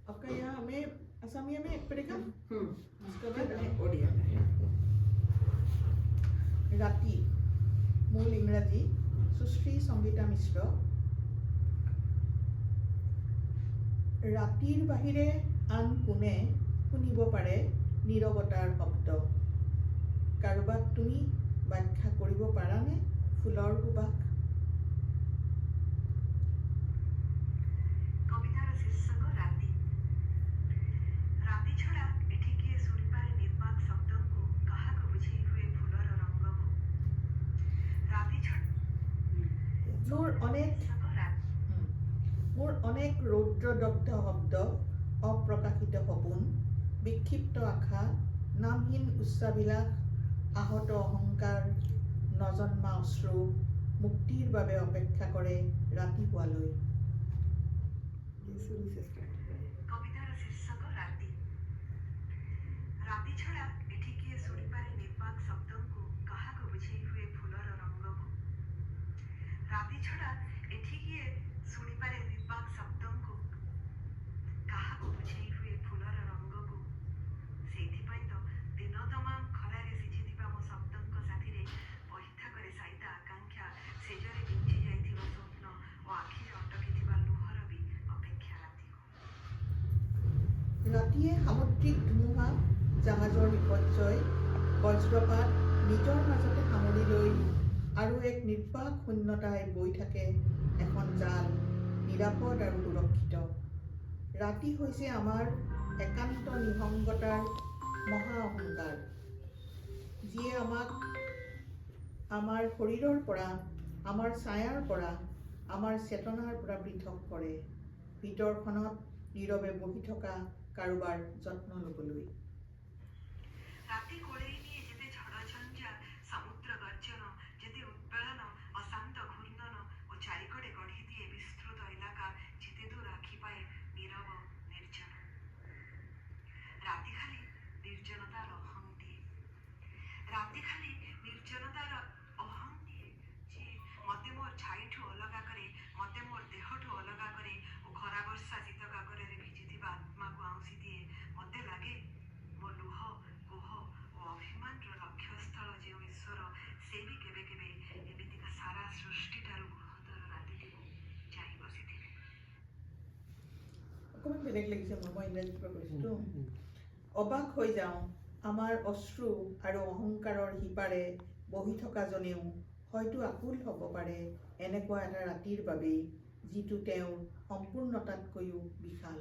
आपका यहाँ में असमिया में पड़ेगा उसके बाद ओडिया में राति मूल इंग्राजी सुश्री संगीता मिश्र रातिर बाहिरे आन कोने শুনিব পাৰে নীৰৱতাৰ শব্দ কাৰোবাক তুমি ব্যাখ্যা কৰিব পাৰানে ফুলৰ সুবাস কবিতাৰ শীৰ্ষক ৰাতি ৰাতি ছড়া এটি কিয়ে শুনিপাৰে নিৰ্বাক শব্দকু কাহাকু বুঝেই হুয়ে ফুলৰ ৰঙ্গকু ৰাতি ছড়া মোৰ অনেক ৰৌদ্ৰদগ্ধ শব্দ অপ্ৰকাশিত সপোন বিক্ষিপ্ত আশা নামহীন উচ্চাবিলাস আহত অহংকাৰ নজন্মা অশ্ৰু মুক্তিৰ বাবে অপেক্ষা কৰে ৰাতি হোৱালৈ কবিতার শীর্ষক রাতি রাতি ছড়া এটি কিয়ে শুনিপারে নির্বাক শব্দকু কাহাকু বুঝেই হুয়ে ফুলর রঙ্গকু রাতি ছড়া এটি কিয়ে শুনিপারে নির্বাক শব্দকু কাহাকু বুঝেই হুয়ে ফুলর রঙ্গকু সেইথিপাই তো দিন তমাম খরারে সিঝিଥିବା ମୋ ଶବ୍ଦଙ୍କ ସାଥିରେ ବହିଥାକରେ ସାଇତା ଆକାଂକ୍ଷା ସେଜରେ ବିଞ୍ଚି ଯାଇଥିବା ସ୍ୱପ୍ନ ଓ ଆଖିରେ ଅଟକିଥିବା ଲୁହର ବି ଅପେକ୍ଷା ରାତିକୁ ৰাতিয়ে সামুদ্ৰিক ধুমুহা জাহাজৰ বিপৰ্যয় বজ্ৰপাত নিজৰ মাজতে সামৰি লৈ আৰু এক নিৰ্বাক শূন্যতাই বৈ থাকে এখন জাল নিৰাপদ আৰু সুৰক্ষিত ৰাতি হৈছে আমাৰ একান্ত নিসংগতাৰ মহা অহংকাৰ যিয়ে আমাক আমাৰ শৰীৰৰ পৰা আমাৰ ছায়াৰ পৰা আমাৰ চেতনাৰ পৰা পৃথক কৰে ভিতৰখনত নীৰৱে বহি থকা কাৰোবাৰ যত্ন ল'বলৈ রাতে কোড়েই নিয়ে যেতে ঝড়ঝঞ্ঝা সমুদ্র গর্জন যেতে উৎপেড়ন অশান্ত ঘূর্ণন ও চারিকড়ে গঢ়ি দিয়ে বিস্তৃত এলাকা যেতে দূর আখি পায়ে নীরব নির্জন রাতি খালি নির্জনতার অহং দিয়ে রাতি খালি নির্জনতার অহং দিয়ে যে মতে মোর ছাইঠু অলগা করে মতে মোর দেহঠু অলগা করে ও খরা বর্ষা শীত কাকরের ভিজিଥିବା আত্মাକୁ আউঁସି দিয়ে মতে লাগে ମୋ ଲୁହ କୋହ ଓ ଅଭିମାନର ଲକ୍ଷ୍ୟସ୍ଥଳ ଯେଉଁ ଈଶ୍ୱର ସେ ବି କେବେ କେବେ ଏମିତିକା ସାରା ସୃଷ୍ଟିଠାରୁ ବୃହତ୍ତର ରାତିଟିକୁ ଚାହିଁ ବସିଥିବେ অকণমান বেলেগ লাগিছে মই ইংৰাজীৰ পৰা কৈছিলোঁ অবাক হৈ যাওঁ আমাৰ অশ্ৰু আৰু অহংকাৰৰ সিপাৰে বহি থকাজনেও হয়তো আকুল হ'ব পাৰে এনেকুৱা এটা ৰাতিৰ বাবেই যিটো তেওঁৰ সম্পূৰ্ণতাতকৈও বিশাল